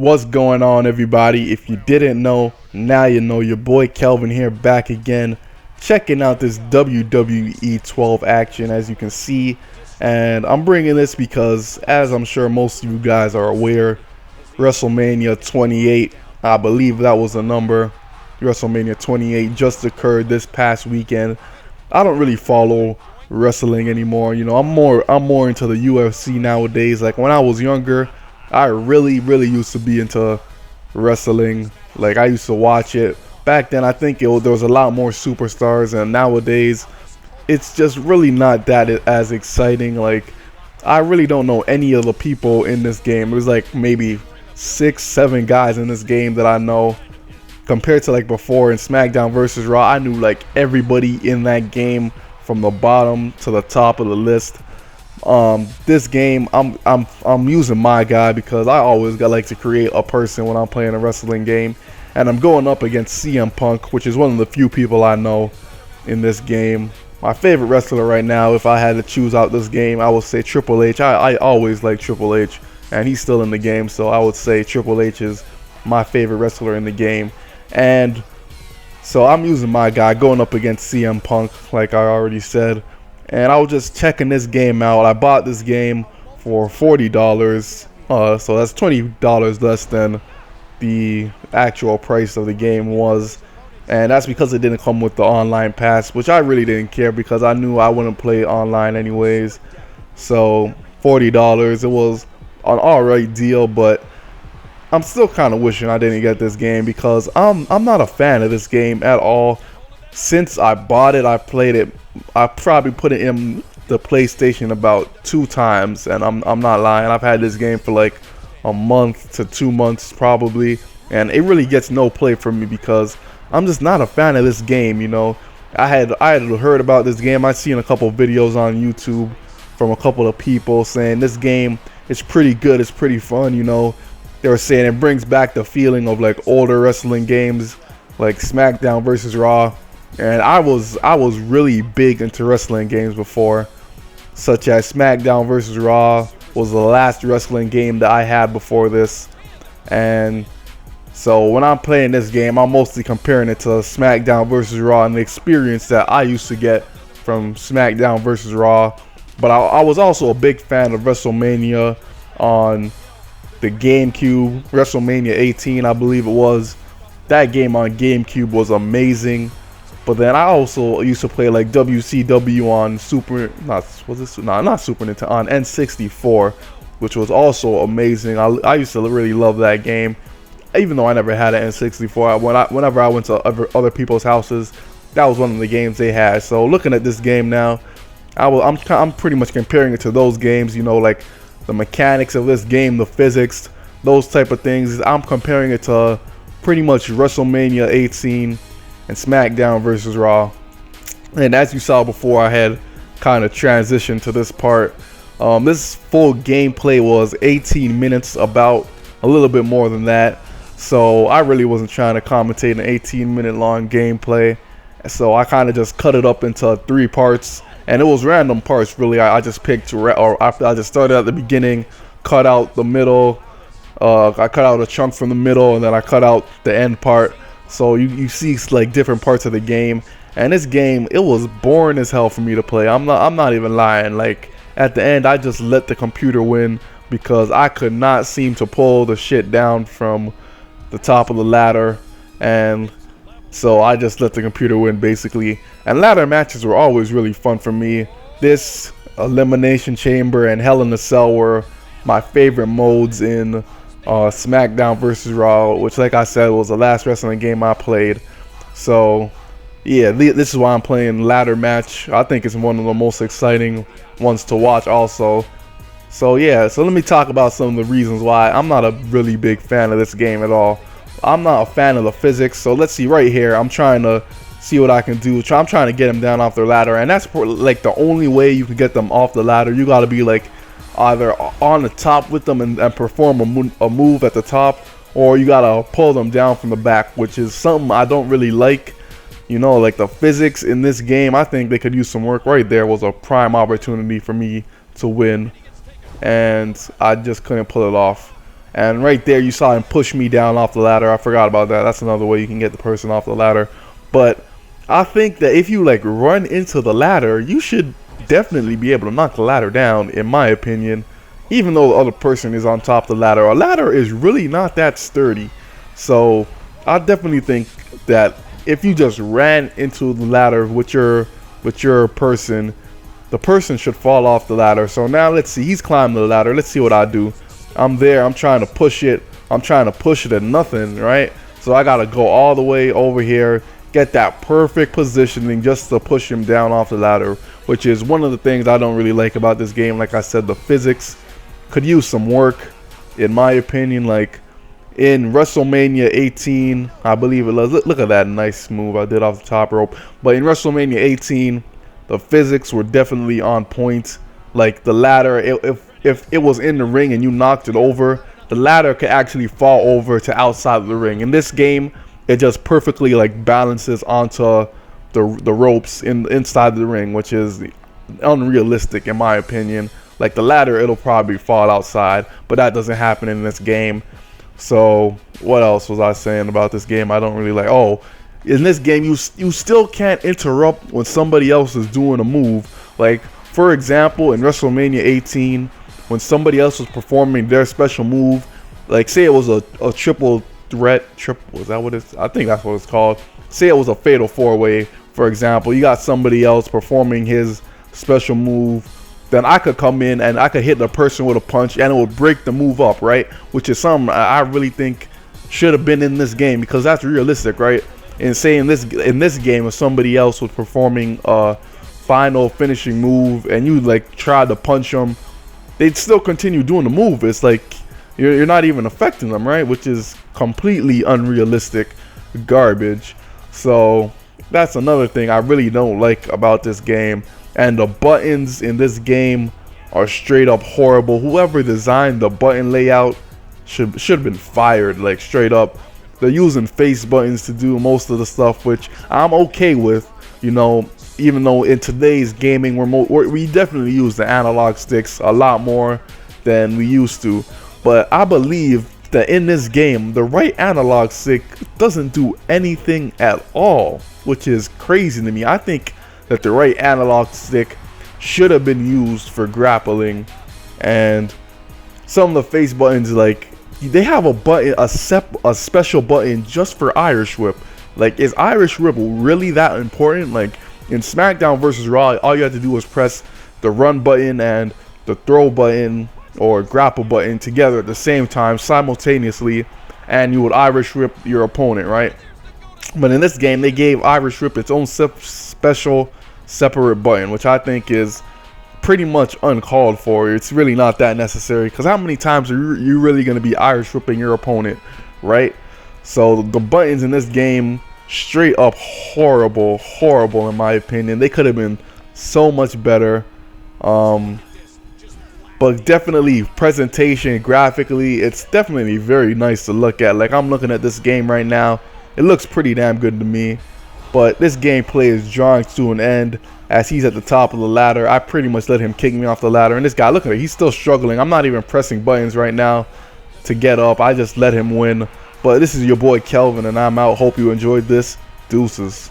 What's going on, everybody? If you didn't know, now you know. Your boy Kelvin here, back again, checking out this WWE 12 action, as you can see. And I'm bringing this because, as I'm sure most of you guys are aware, WrestleMania 28, I believe that was the number, WrestleMania 28 just occurred this past weekend. I don't really follow wrestling anymore. You know, I'm more into the UFC nowadays. Like when I was younger, I really used to be into wrestling. Like I used to watch it. Back then, I think there was a lot more superstars, and nowadays, it's just really not that as exciting. Like I really don't know any of the people in this game. There's like maybe 6-7 guys in this game that I know. Compared to like before in SmackDown versus Raw, I knew like everybody in that game from the bottom to the top of the list. This game, I'm using my guy because I always like to create a person when I'm playing a wrestling game, and I'm going up against CM Punk, which is one of the few people I know in this game. My favorite wrestler right now, if I had to choose out this game, I would say Triple H. I always like Triple H, and he's still in the game, so I would say Triple H is my favorite wrestler in the game. And so I'm using my guy going up against CM Punk, like I already said. And I was just checking this game out. I bought this game for $40, so that's $20 less than the actual price of the game was. And that's because it didn't come with the online pass, which I really didn't care because I knew I wouldn't play online anyways. So $40, it was an alright deal, but I'm still kind of wishing I didn't get this game because I'm not a fan of this game at all. Since I bought it, I played it. I probably put it in the PlayStation about 2 times, and I'm not lying. I've had this game for like a month to 2 months probably, and it really gets no play from me because I'm just not a fan of this game. You know, I had heard about this game. I seen a couple of videos on YouTube from a couple of people saying this game is pretty good. It's pretty fun. You know, they were saying it brings back the feeling of like older wrestling games like SmackDown versus Raw. And I was really big into wrestling games before, such as SmackDown vs. Raw was the last wrestling game that I had before this. And so when I'm playing this game, I'm mostly comparing it to SmackDown vs. Raw and the experience that I used to get from SmackDown vs. Raw. But I was also a big fan of WrestleMania on the GameCube, WrestleMania 18 I believe it was. That game on GameCube was amazing. But then I also used to play like WCW on not Super Nintendo, on N64, which was also amazing. I used to really love that game, even though I never had an N64. Whenever I went to other people's houses, that was one of the games they had. So looking at this game now, I'm pretty much comparing it to those games. You know, like the mechanics of this game, the physics, those type of things. I'm comparing it to pretty much WrestleMania 18. And SmackDown versus Raw. And as you saw before, I had kind of transitioned to this part. This full gameplay was 18 minutes, about a little bit more than that. So I really wasn't trying to commentate an 18-minute long gameplay. So I kind of just cut it up into 3 parts, and it was random parts really. I just picked, I just started at the beginning, cut out the middle. I cut out a chunk from the middle, and then I cut out the end part. So you see like different parts of the game, and this game, it was boring as hell for me to play. I'm not even lying. Like at the end, I just let the computer win because I could not seem to pull the shit down from the top of the ladder, and so I just let the computer win basically. And ladder matches were always really fun for me. This, Elimination Chamber, and Hell in a Cell were my favorite modes in SmackDown vs. Raw, which, like I said, was the last wrestling game I played. So yeah, this is why I'm playing ladder match. I think it's one of the most exciting ones to watch also. So yeah, so let me talk about some of the reasons why I'm not a really big fan of this game at all. I'm not a fan of the physics. So let's see right here, I'm trying to see what I can do. I'm trying to get them down off their ladder, and that's like the only way you can get them off the ladder. You got to be like either on the top with them and perform a move at the top, or you gotta pull them down from the back, which is something I don't really like. You know, like the physics in this game, I think they could use some work. Right there was a prime opportunity for me to win, and I just couldn't pull it off. And right there, you saw him push me down off the ladder. I forgot about that. That's another way you can get the person off the ladder. But I think that if you like run into the ladder, you should definitely be able to knock the ladder down, in my opinion. Even though the other person is on top of the ladder, a ladder is really not that sturdy. So I definitely think that if you just ran into the ladder with your person, the person should fall off the ladder. So now let's see, he's climbing the ladder. Let's see what I do. I'm there, I'm trying to push it. I'm trying to push it at nothing, right? So I gotta go all the way over here, get that perfect positioning just to push him down off the ladder, which is one of the things I don't really like about this game. Like I said, the physics could use some work, in my opinion. Like in WrestleMania 18, I believe it was. Look at that nice move I did off the top rope. But in WrestleMania 18, the physics were definitely on point. Like the ladder, if it was in the ring and you knocked it over, the ladder could actually fall over to outside of the ring. In this game, it just perfectly like balances onto the ropes inside the ring, which is unrealistic in my opinion. Like the ladder, it'll probably fall outside, but that doesn't happen in this game. So what else was I saying about this game I don't really like? Oh, in this game you still can't interrupt when somebody else is doing a move. Like for example, in WrestleMania 18, when somebody else was performing their special move, like say it was a triple threat, is that what it's, I think that's what it's called. Say it was a fatal four-way, for example. You got somebody else performing his special move, then I could come in and I could hit the person with a punch and it would break the move up, right? Which is something I really think should have been in this game, because that's realistic, right? And say in this game, if somebody else was performing a final finishing move and you like tried to punch them, they'd still continue doing the move. It's like you're not even affecting them, right? Which is completely unrealistic garbage. So that's another thing I really don't like about this game. And the buttons in this game are straight up horrible. Whoever designed the button layout should have been fired, like straight up. They're using face buttons to do most of the stuff, which I'm okay with, you know, even though in today's gaming we definitely use the analog sticks a lot more than we used to. But I believe that in this game, the right analog stick doesn't do anything at all, which is crazy to me. I think that the right analog stick should have been used for grappling. And some of the face buttons, like they have a button, a special button just for Irish Whip. Like, is Irish Whip really that important? Like in SmackDown versus Raw, all you have to do is press the run button and the throw button or grapple button together at the same time simultaneously, and you would Irish Whip your opponent, right? But in this game, they gave Irish Whip its own special separate button, which I think is pretty much uncalled for. It's really not that necessary, because how many times are you really going to be Irish Whipping your opponent, right? So the buttons in this game, straight up horrible in my opinion. They could have been so much better. But definitely presentation, graphically, it's definitely very nice to look at. Like I'm looking at this game right now, it looks pretty damn good to me. But this gameplay is drawing to an end as he's at the top of the ladder. I pretty much let him kick me off the ladder. And this guy, look at it, he's still struggling. I'm not even pressing buttons right now to get up. I just let him win. But this is your boy Kelvin, and I'm out. Hope you enjoyed this. Deuces.